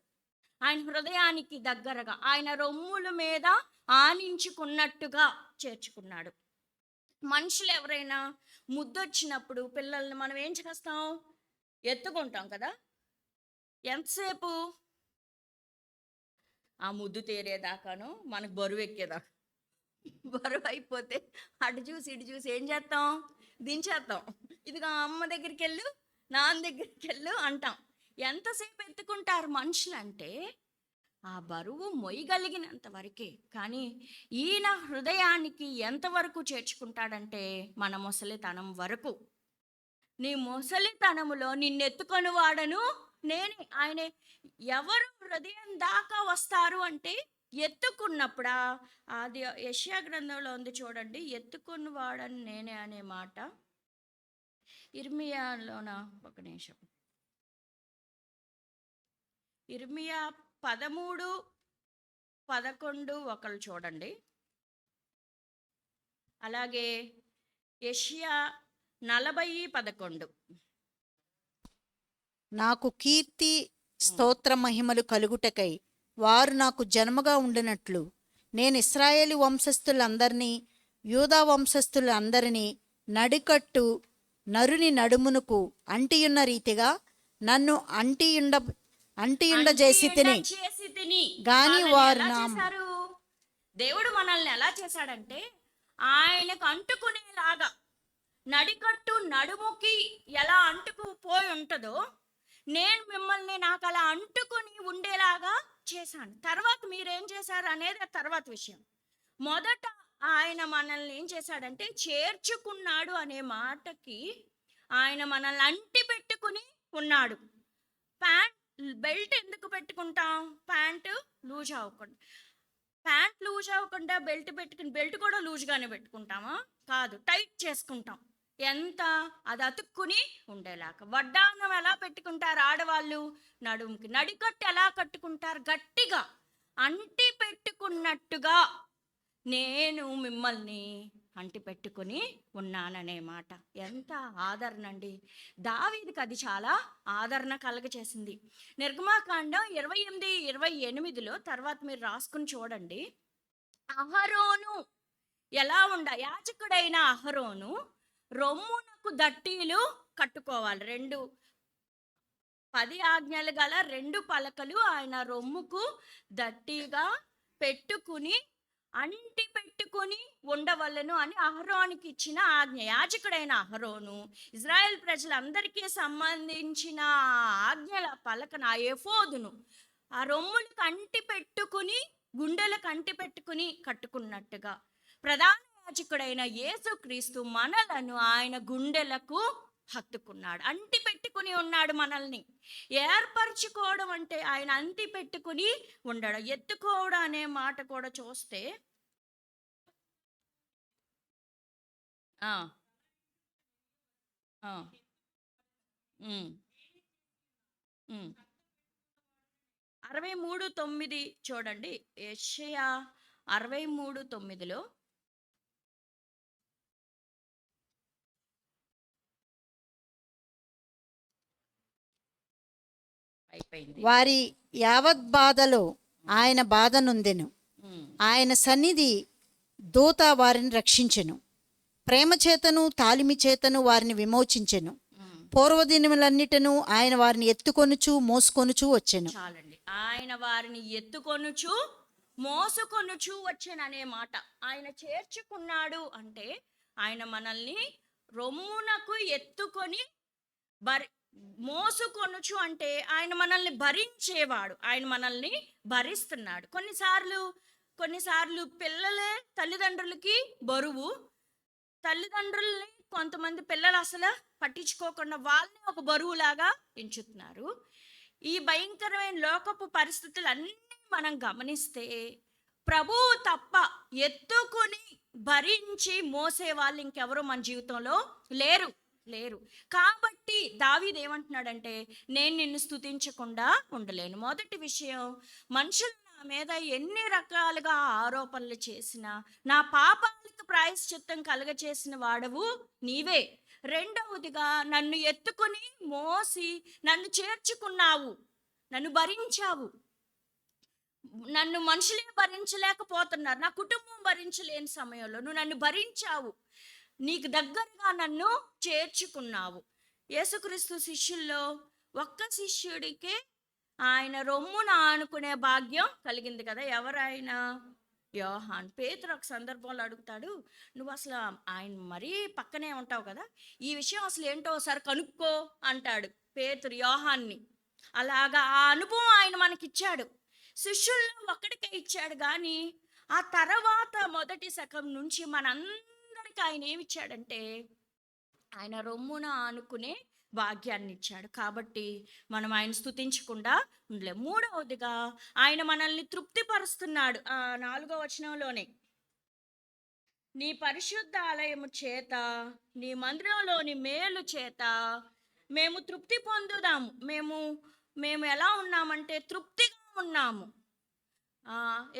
ఆయన హృదయానికి దగ్గరగా, ఆయన రొమ్ముల మీద ఆనించుకున్నట్టుగా చేర్చుకున్నాడు. మనుషులు ఎవరైనా ముద్దొచ్చినప్పుడు పిల్లల్ని మనం ఏం చేస్తాం? ఎత్తుకుంటాం కదా. ఎంతసేపు? ఆ ముద్దు తీరేదాకాను, మనకు బరువు ఎక్కేదాకా. బరువు అయిపోతే అటు చూసి ఇటు చూసి ఏం చేస్తాం? దించేస్తాం. ఇదిగా అమ్మ దగ్గరికి వెళ్ళు, నాన్న దగ్గరికి వెళ్ళు అంటాం. ఎంతసేపు ఎత్తుకుంటారు మనుషులు అంటే ఆ బరువు మొయ్యగలిగినంత వరకే. కానీ ఈయన హృదయానికి ఎంతవరకు చేర్చుకుంటాడంటే మన ముసలితనం వరకు. నీ ముసలితనములో నిన్నెత్తుకొని వాడను నేనే. ఆయన ఎవరు హృదయం దాకా వస్తారు అంటే ఎత్తుకున్నప్పుడా. అది యెషయా గ్రంథంలో ఉంది చూడండి, ఎత్తుకుని వాడని నేనే అనే మాట. ఇర్మియాలోన ఒక నిమిషం, ఇర్మియా 13:11 ఒకళ్ళు చూడండి. అలాగే యెషయా 40:11. నాకు కీర్తి స్తోత్ర మహిమలు కలుగుటకై వారు నాకు జన్మగా ఉండినట్లు నేను ఇశ్రాయేలు వంశస్థులందరినీ, యూదా వంశస్థులందరినీ నడికట్టు నరుని నడుమునకు అంటియున్న రీతిగా నన్ను అంటియుండ చేసి తిని గాని వారు నా దేవుడు మనల్ని ఎలా చేశాడంటే, ఆయనకు అంటుకునేలాగా, నడికట్టు నడుముకి ఎలా అంటుకుపోయి ఉంటుందో నేను మిమ్మల్ని నాకు అలా అంటుకుని ఉండేలాగా చేశాను. తర్వాత మీరేం చేశారు అనేది తర్వాత విషయం. మొదట ఆయన మనల్ని ఏం చేశాడంటే చేర్చుకున్నాడు అనే మాటకి, ఆయన మనల్ని అంటి పెట్టుకుని ఉన్నాడు. బెల్ట్ ఎందుకు పెట్టుకుంటాం? ప్యాంటు లూజ్ అవ్వకుండా బెల్ట్ పెట్టుకుని, బెల్ట్ కూడా లూజ్గానే పెట్టుకుంటామా? కాదు, టైట్ చేసుకుంటాం. ఎంత అది అతుక్కుని ఉండేలాగా. వడ్డానం ఎలా పెట్టుకుంటారు ఆడవాళ్ళు? నడుముకి. నడికట్టు ఎలా కట్టుకుంటారు? గట్టిగా అంటి పెట్టుకున్నట్టుగా నేను మిమ్మల్ని అంటి పెట్టుకుని ఉన్నాననే మాట. ఎంత ఆదరణ అండి! దావీదుకి అది చాలా ఆదరణ కలగచేసింది. నిర్గమాకాండం 28:28లో తర్వాత మీరు రాసుకుని చూడండి. అహరోను ఎలా యాజకుడైన అహరోను రొమ్మునకు దట్టీలు కట్టుకోవాలి. 10 ఆజ్ఞలు గల 2 పలకలు ఆయన రొమ్ముకు దట్టిగా పెట్టుకుని అంటి పెట్టుకుని ఉండవలెను అని అహరోనుకి ఇచ్చిన ఆజ్ఞ. యాజకుడైన అహరోను ఇజ్రాయెల్ ప్రజలందరికీ సంబంధించిన ఆజ్ఞల పలకను, ఆ ఎఫోదును ఆ రొమ్ములకు అంటి పెట్టుకుని, గుండెలకు అంటి పెట్టుకుని కట్టుకున్నట్టుగా ప్రధాన యాజకుడైన యేసుక్రీస్తు మనలను ఆయన గుండెలకు హత్తుకున్నాడు. అంటి పెట్టుకుని ఉన్నాడు. మనల్ని ఏర్పరచుకోవడం అంటే ఆయన అంటి పెట్టుకుని ఉండడం. ఎత్తుకోవడం అనే మాట కూడా చూస్తే ఆ, ఆ, ఉమ్, ఉమ్. 63:9 చూడండి. యెషయా 63:9లో అయిపోయింది. వారి యావత్ బాధలో ఆయన బాధ నొందెను. ఉమ్, ఆయన సన్నిధి దూత వారిని రక్షించెను. ప్రేమ చేతను తాలిమి చేతను వారిని విమోచించెను. ఉమ్. పూర్వదినములన్నిటను ఆయన వారిని ఎత్తుకొనుచు మోసుకొనుచు వచ్చెను. చాలండి. ఆయన వారిని ఎత్తుకొనుచు మోసుకొనుచు వచ్చాననే మాట. ఆయన చేర్చుకున్నాడు అంటే ఆయన మనల్ని రొమ్మునకు ఎత్తుకొని మోసుకొనుచు అంటే ఆయన మనల్ని భరించేవాడు. ఆయన మనల్ని భరిస్తున్నాడు. కొన్నిసార్లు పిల్లలే తల్లిదండ్రులకి బరువు. తల్లిదండ్రుల్ని కొంతమంది పిల్లలు అసలు పట్టించుకోకుండా వాళ్ళని ఒక బరువులాగా ఎంచుతున్నారు. ఈ భయంకరమైన లోకపు పరిస్థితులు అన్నీ మనం గమనిస్తే ప్రభువు తప్ప ఎత్తుకుని భరించి మోసే వాళ్ళు ఇంకెవరో మన జీవితంలో లేరు. కాబట్టి దావీదు ఏమంటున్నాడంటే, నేను నిన్ను స్తుతించకుండా ఉండలేను. మొదటి విషయం, మనుషులు నా మీద ఎన్ని రకాలుగా ఆరోపణలు చేసినా నా పాపాలకు ప్రాయశ్చిత్తం కలగచేసిన వాడవు నీవే. రెండవదిగా, నన్ను ఎత్తుకుని మోసి నన్ను చేర్చుకున్నావు, నన్ను భరించావు. నన్ను మనుషులే భరించలేకపోతున్నారు, నా కుటుంబం భరించలేని సమయంలో నువ్వు నన్ను భరించావు, నీకు దగ్గరగా నన్ను చేర్చుకున్నావు. యేసుక్రీస్తు శిష్యుల్లో ఒక్క శిష్యుడికి ఆయన రొమ్మున ఆనుకునే భాగ్యం కలిగింది కదా. ఎవరైనా? యోహాన్. పేతురు ఒక సందర్భంలో అడుగుతాడు, నువ్వు అసలు ఆయన మరీ పక్కనే ఉంటావు కదా, ఈ విషయం అసలు ఏంటో ఒకసారి కనుక్కో అంటాడు పేతురు యోహాన్ని. అలాగా ఆ అనుభవం ఆయన మనకిచ్చాడు. శిష్యుల్లో ఒక్కడికే ఇచ్చాడు, కానీ ఆ తర్వాత మొదటి శకం నుంచి మనందరికీ ఆయన ఏమిచ్చాడంటే ఆయన రొమ్మున ఆనుకునే భాగ్యాన్ని ఇచ్చాడు. కాబట్టి మనం ఆయన స్తుతించకుండా ఉండలేము. మూడవదిగా, ఆయన మనల్ని తృప్తిపరుస్తున్నాడు. 4వ వచనంలోనే, నీ పరిశుద్ధ ఆలయము చేత, నీ మందిరంలోని మేలు చేత మేము తృప్తి పొందుదాము. మేము ఎలా ఉన్నామంటే తృప్తిగా ఉన్నాము.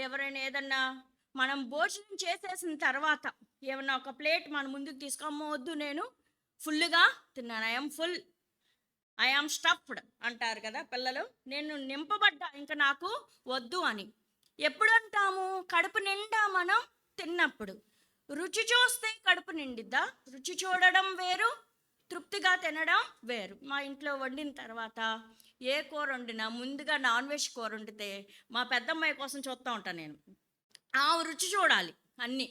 ఎవరైనా ఏదన్నా మనం భోజనం చేసేసిన తర్వాత ఏమన్నా ఒక ప్లేట్ మన ముందుకు తీసుకోవద్దు, నేను ఫుల్గా తిన్నాను, ఐ యామ్ స్టఫ్డ్ అంటారు కదా పిల్లలు. నేను నింపబడ్డా, ఇంకా నాకు వద్దు అని. ఎప్పుడు అంటాము? కడుపు నిండా మనం తిన్నప్పుడు. రుచి చూస్తే కడుపు నిండిద్దా? రుచి చూడడం వేరు, తృప్తిగా తినడం వేరు. మా ఇంట్లో వండిన తర్వాత ఏ కూర వండినా ముందుగా నాన్ వెజ్ కూర వండితే మా పెద్దమ్మాయి కోసం చూస్తూ ఉంటాను నేను. రుచి చూడాలి అన్నీ.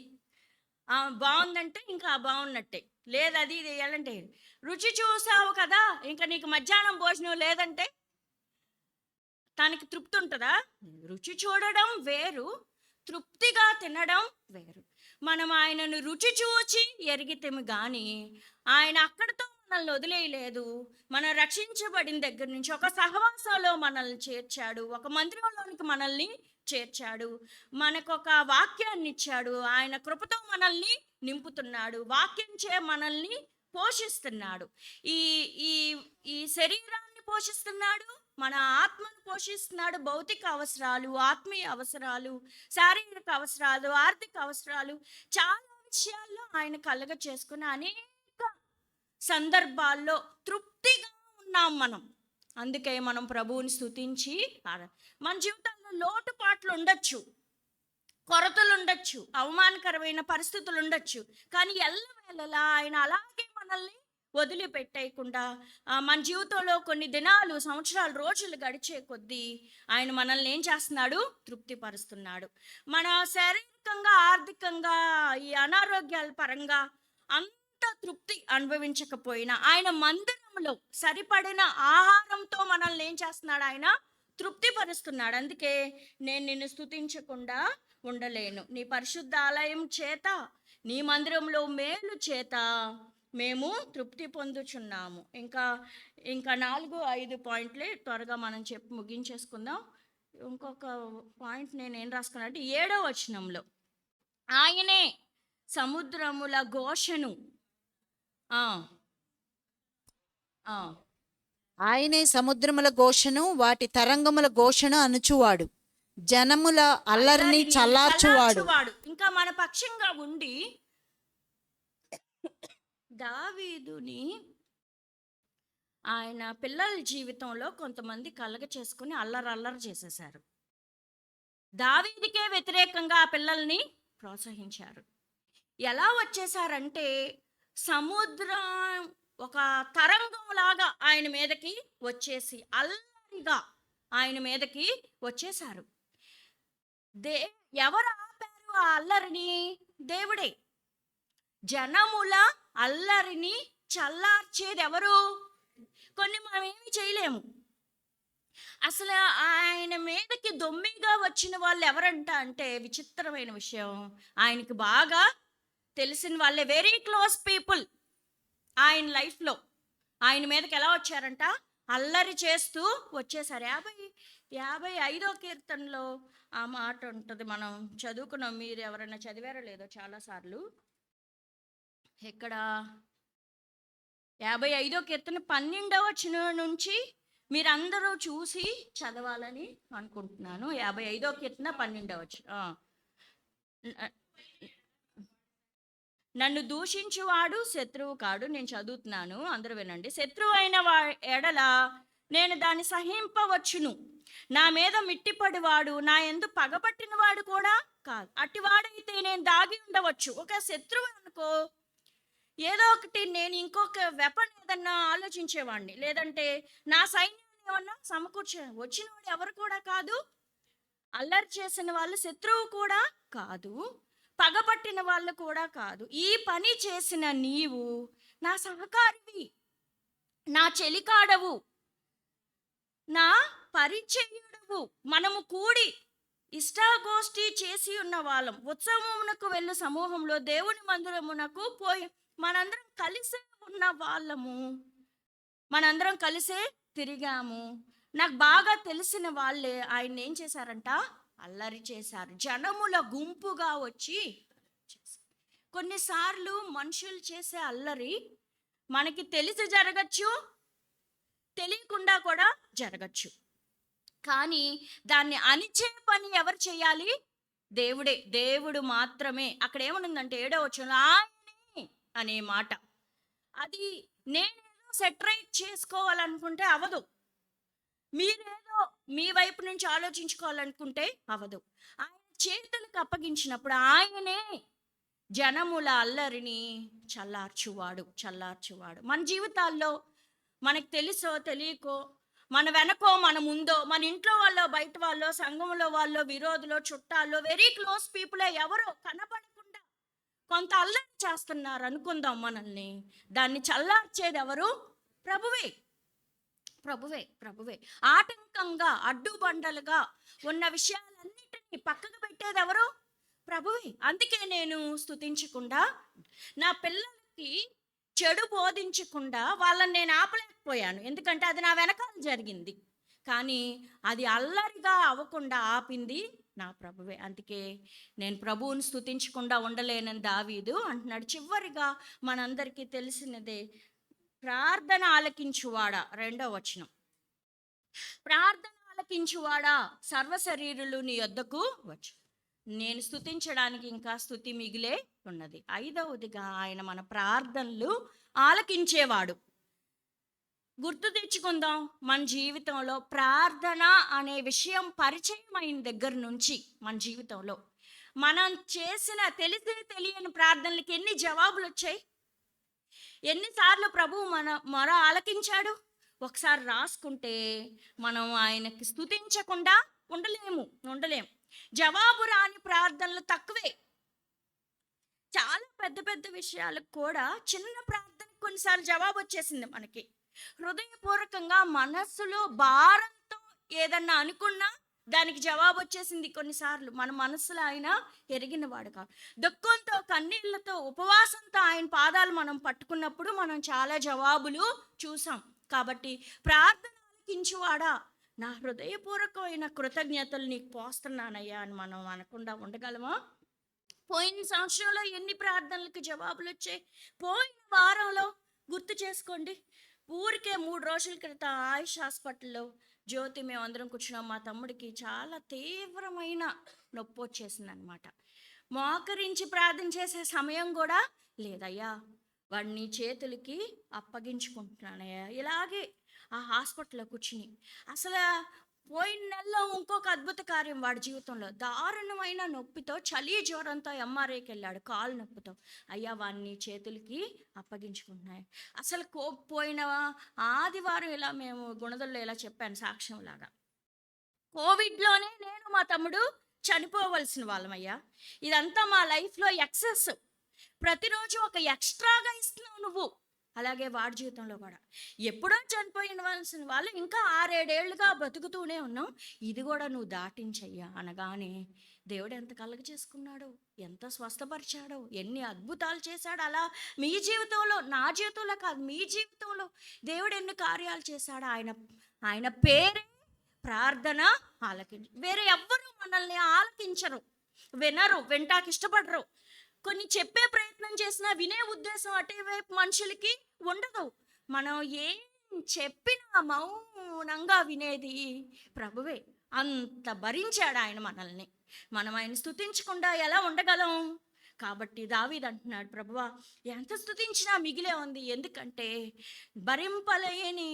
బాగుందంటే ఇంకా బాగున్నట్టే, లేదు అది ఇది వేయాలంటే, రుచి చూసావు కదా ఇంకా నీకు మధ్యాహ్నం భోజనం లేదంటే తనకి తృప్తి ఉంటుందా? రుచి చూడడం వేరు, తృప్తిగా తినడం వేరు. మనం ఆయనను రుచి చూచి ఎరిగితేమి కానీ ఆయన అక్కడితో మనల్ని వదిలేయలేదు. మనం రక్షించబడిన దగ్గర నుంచి ఒక సహవాసంలో మనల్ని చేర్చాడు, ఒక మందిరంలోనికి మనల్ని చేర్చాడు, మనకొక వాక్యాన్ని ఇచ్చాడు, ఆయన కృపతో మనల్ని నింపుతున్నాడు, వాక్యం చే మనల్ని పోషిస్తున్నాడు. ఈ ఈ ఈ శరీరాన్ని పోషిస్తున్నాడు, మన ఆత్మను పోషిస్తున్నాడు. భౌతిక అవసరాలు, ఆత్మీయ అవసరాలు, శారీరక అవసరాలు, ఆర్థిక అవసరాలు, చాలా విషయాల్లో ఆయన కలగ చేసుకుని అనేక సందర్భాల్లో తృప్తిగా ఉన్నాం మనం. అందుకే మనం ప్రభువుని స్తుతించి మన జీవితంలో లోటుపాట్లు ఉండొచ్చు, కొరతలు ఉండొచ్చు, అవమానకరమైన పరిస్థితులు ఉండొచ్చు, కానీ ఎల్లవేళలా ఆయన అలాగే మనల్ని వదిలిపెట్టేయకుండా మన జీవితంలో కొన్ని దినాలు, సంవత్సరాలు, రోజులు గడిచే కొద్దీ ఆయన మనల్ని ఏం చేస్తున్నాడు? తృప్తిపరుస్తున్నాడు. మన శారీరకంగా, ఆర్థికంగా, ఈ అనారోగ్యాల పరంగా అంత తృప్తి అనుభవించకపోయినా ఆయన మందిరంలో సరిపడిన ఆహారంతో మనల్ని ఏం చేస్తున్నాడు? ఆయన తృప్తిపరుస్తున్నాడు. అందుకే నేను నిన్ను స్తుతించకుండా ఉండలేను. నీ పరిశుద్ధ ఆలయం చేత, నీ మందిరంలో మేలు చేత మేము తృప్తి పొందుచున్నాము. ఇంకా 4-5 పాయింట్లే త్వరగా మనం చెప్పి ముగించేసుకుందాం. ఇంకొక పాయింట్ నేను ఏం రాసుకున్నా అంటే 7వ వచనంలో ఆయనే సముద్రముల ఘోషను ఆయనే సముద్రముల ఘోషను వాటి తరంగముల ఘోషను అనుచువాడు, జనముల అల్లరిని చల్లార్చువాడు. ఇంకా మన పక్షంగా ఉండి దావీదుని ఆయన పిల్లల జీవితంలో కొంతమంది కలగ చేసుకుని అల్లరి చేసేశారు. దావీదుకే వ్యతిరేకంగా ఆ పిల్లల్ని ప్రోత్సహించారు. ఎలా వచ్చేసారంటే సముద్రం ఒక తరంగంలాగా ఆయన మీదకి వచ్చేసి అల్లరిగా ఆయన మీదకి వచ్చేసారు. ఎవరు ఆపారు ఆ అల్లరిని? దేవుడే. జనముల అల్లరిని చల్లార్చేది ఎవరు? కొన్ని మనం ఏమి చేయలేము. అసలు ఆయన మీదకి దొమ్మిగా వచ్చిన వాళ్ళు ఎవరంట అంటే, విచిత్రమైన విషయం, ఆయనకి బాగా తెలిసిన వాళ్ళే, వెరీ క్లోజ్ పీపుల్ ఆయన లైఫ్లో ఆయన మీదకి ఎలా వచ్చారంట? అల్లరి చేస్తూ వచ్చేసారు. 55వ కీర్తనలో ఆ మాట ఉంటుంది, మనం చదువుకున్నాం. మీరు ఎవరైనా చదివారో లేదో చాలాసార్లు. ఇక్కడ 55వ కీర్తన 12వ వచనం నుంచి మీరందరూ చూసి చదవాలని అనుకుంటున్నాను. 55వ కీర్తన 12వ వచనం. నన్ను దూషించువాడు శత్రువు కాడు. నేను చదువుతున్నాను, అందరూ వినండి. శత్రువు అయిన ఎడల నేను దాన్ని సహింపవచ్చును. నా మీద మిట్టిపడివాడు నా యందు పగపట్టినవాడు కూడా కాదు. అట్టివాడైతే నేను దాగి ఉండవచ్చు. ఒక శత్రువు అనుకో, ఏదో ఒకటి నేను ఇంకొక వెపన్ ఏదన్నా ఆలోచించేవాడిని, లేదంటే నా సైన్యాన్ని ఏమన్నా సమకూర్చే. వచ్చినవాడు ఎవరు కూడా కాదు, అల్లరి చేసిన వాళ్ళు శత్రువు కూడా కాదు, పగపట్టిన వాళ్ళు కూడా కాదు. ఈ పని చేసిన నీవు నా సహకారివి, నా చెలికాడవు, నా పరిచయుడవు. మనము కూడి ఇష్టాగోష్ఠి చేసి ఉన్న వాళ్ళం. ఉత్సవమునకు వెళ్ళు సమూహంలో దేవుని మందిరమునకు పోయి మనందరం కలిసే ఉన్న వాళ్ళము, మనందరం కలిసే తిరిగాము. నాకు బాగా తెలిసిన వాళ్ళే ఆయన ఏం చేశారంట? అల్లరి చేశారు. జనముల గుంపుగా వచ్చి కొన్నిసార్లు మనుషులు చేసే అల్లరి మనకి తెలిసి జరగచ్చు, తెలియకుండా కూడా జరగచ్చు. కానీ దాన్ని అణిచే పని ఎవరు చేయాలి? దేవుడే. దేవుడు మాత్రమే. అక్కడ ఏమనుందంటే 7వ వచనంలో ఆయనే అనే మాట. అది నేనేదో సెటరైట్ చేసుకోవాలనుకుంటే అవదు, మీరేదో మీ వైపు నుంచి ఆలోచించుకోవాలనుకుంటే అవదు. ఆయన చేతులకు అప్పగించినప్పుడు ఆయనే జనముల అల్లరిని చల్లార్చువాడు. మన జీవితాల్లో మనకు తెలుసో తెలియకో, మన వెనకో మన ముందో, మన ఇంట్లో వాళ్ళో బయట వాళ్ళో, సంఘంలో వాళ్ళో, విరోధులో, చుట్టాల్లో, వెరీ క్లోజ్ పీపులే ఎవరో కనపడకుండా కొంత అల్లరి చేస్తున్నారు అనుకుందాం మనల్ని. దాన్ని చల్లార్చేది ఎవరు? ప్రభువే. ఆటంకంగా, అడ్డుబండలుగా ఉన్న విషయాలన్నిటినీ పక్కకు పెట్టేది ఎవరు? ప్రభువే. అందుకే నేను స్తుతించకుండా, నా పిల్లలకి చెడు బోధించకుండా వాళ్ళని నేను ఆపలేకపోయాను. ఎందుకంటే అది నా వెనకాల జరిగింది. కానీ అది అల్లరిగా అవ్వకుండా ఆపింది నా ప్రభువే. అందుకే నేను ప్రభువుని స్తుతించకుండా ఉండలేనని దావీదు అంటున్నాడు. చివరిగా మనందరికీ తెలిసినదే, ప్రార్థన ఆలకించువాడా, 2వ వచనం. ప్రార్థన ఆలకించువాడా, సర్వశరీరులు నీ యొద్దకు వచ్చు. నేను స్తుతించడానికి ఇంకా స్తుతి మిగిలే ఉన్నది. 5వదిగా ఆయన మన ప్రార్థనలు ఆలకించేవాడు. గుర్తు తెచ్చుకుందాం, మన జీవితంలో ప్రార్థన అనే విషయం పరిచయం అయిన దగ్గర నుంచి మన జీవితంలో మనం చేసిన తెలిసి తెలియని ప్రార్థనలకి ఎన్ని జవాబులు వచ్చాయి, ఎన్నిసార్లు ప్రభువు మన మొర ఆలకించాడు. ఒకసారి రాసుకుంటే మనం ఆయనకి స్తుతించకుండా ఉండలేము. జవాబు రాని ప్రార్థనలు తక్కువే. చాలా పెద్ద పెద్ద విషయాలకు కూడా చిన్న ప్రార్థనకు కొన్నిసార్లు జవాబు వచ్చేసింది మనకి. హృదయపూర్వకంగా మనస్సులో భారంతో ఏదన్నా అనుకున్నా దానికి జవాబు వచ్చేసింది. కొన్నిసార్లు మన మనసులో ఆయన ఎరిగిన వాడు కాదు. దుఃఖంతో, కన్నీళ్లతో, ఉపవాసంతో ఆయన పాదాలు మనం పట్టుకున్నప్పుడు మనం చాలా జవాబులు చూసాం. కాబట్టి ప్రార్థన ఆలకించువాడా, నా హృదయపూర్వకమైన కృతజ్ఞతలు నీకు పోస్తున్నానయ్యా అని మనం అనకుండా ఉండగలమా? పోయిన సంవత్సరంలో ఎన్ని ప్రార్థనలకు జవాబులు వచ్చాయి? పోయిన వారంలో గుర్తు చేసుకోండి. ఊరికే 3 రోజుల క్రితం ఆయుష్ హాస్పిటల్లో జ్యోతి మేమందరం కూర్చున్నాం. మా తమ్ముడికి చాలా తీవ్రమైన నొప్పి వచ్చేసింది అనమాట. మోకరించి ప్రార్థన చేసే సమయం కూడా లేదయ్యా, వాడిని చేతులకి అప్పగించుకుంటున్నానయ్యా. ఇలాగే ఆ హాస్పిటల్లో కూర్చుని, అసలు పోయిన నెలలో ఇంకొక అద్భుత కార్యం వాడి జీవితంలో. దారుణమైన నొప్పితో, చలి జ్వరంతో ఎంఆర్ఐకి వెళ్ళాడు, కాలు నొప్పితో. అయ్యా, వాడిని చేతులకి అప్పగించుకుంటున్నాయి. అసలు పోయిన ఆదివారం ఇలా మేము గుణదల్లో ఇలా చెప్పాను సాక్ష్యంలాగా, కోవిడ్లోనే నేను మా తమ్ముడు చనిపోవలసిన వాళ్ళమయ్యా. ఇదంతా మా లైఫ్లో ఎక్సెస్. ప్రతిరోజు ఒక ఎక్స్ట్రాగా ఇస్తున్నావు నువ్వు. అలాగే వాడి జీవితంలో కూడా ఎప్పుడో చనిపోయినవలసిన వాళ్ళు ఇంకా 6-7 ఏళ్ళుగా బతుకుతూనే ఉన్నాం. ఇది కూడా నువ్వు దాటించయ్యా అనగానే దేవుడు ఎంత కలగ చేసుకున్నాడో, ఎంత స్వస్థపరిచాడో, ఎన్ని అద్భుతాలు చేశాడు. అలా మీ జీవితంలో, నా జీవితంలో కాదు, మీ జీవితంలో దేవుడు ఎన్ని కార్యాలు చేశాడు. ఆయన పేరే ప్రార్థన ఆలకించు. వేరే ఎవ్వరూ మనల్ని ఆలకించరు, వినరు, వింటాకి ఇష్టపడరు. కొన్ని చెప్పే ప్రయత్నం చేసినా వినే ఉద్దేశం అటువైపు మనుషులకి ఉండదు. మనం ఏం చెప్పినా మౌనంగా వినేది ప్రభువే. అంత భరించాడు ఆయన మనల్ని. మనం ఆయన స్తుతించకుండా ఎలా ఉండగలం? కాబట్టి దావీదు అంటున్నాడు, ప్రభువా ఎంత స్తుతించినా మిగిలే ఉంది. ఎందుకంటే భరింపలేని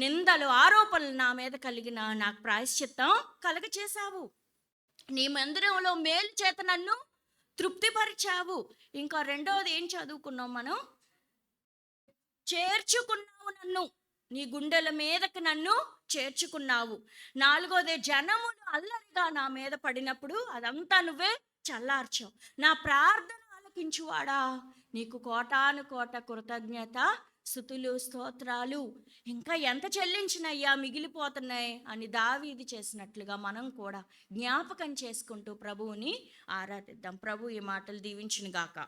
నిందలు, ఆరోపణలు నా మీద కలిగిన నాకు ప్రాయశ్చిత్తం కలగ చేశావు. నీ మందిరంలో మేలు చేత నన్ను తృప్తిపరిచావు. ఇంకా 2వది ఏం చదువుకున్నాం మనం? చేర్చుకున్నావు నన్ను, నీ గుండెల మీదకి నన్ను చేర్చుకున్నావు. 4వది, జనములు అల్లరిగా నా మీద పడినప్పుడు అదంతా నువ్వే చల్లార్చావు. నా ప్రార్థన ఆలకించువాడా, నీకు కోటాను కోట కృతజ్ఞత స్తుతులు, స్తోత్రాలు. ఇంకా ఎంత చెల్లించినయ్యా మిగిలిపోతున్నాయి అని దావీదు చేసినట్లుగా మనం కూడా జ్ఞాపకం చేసుకుంటూ ప్రభువుని ఆరాధిద్దాం. ప్రభు ఈ మాటలు దీవించును గాక.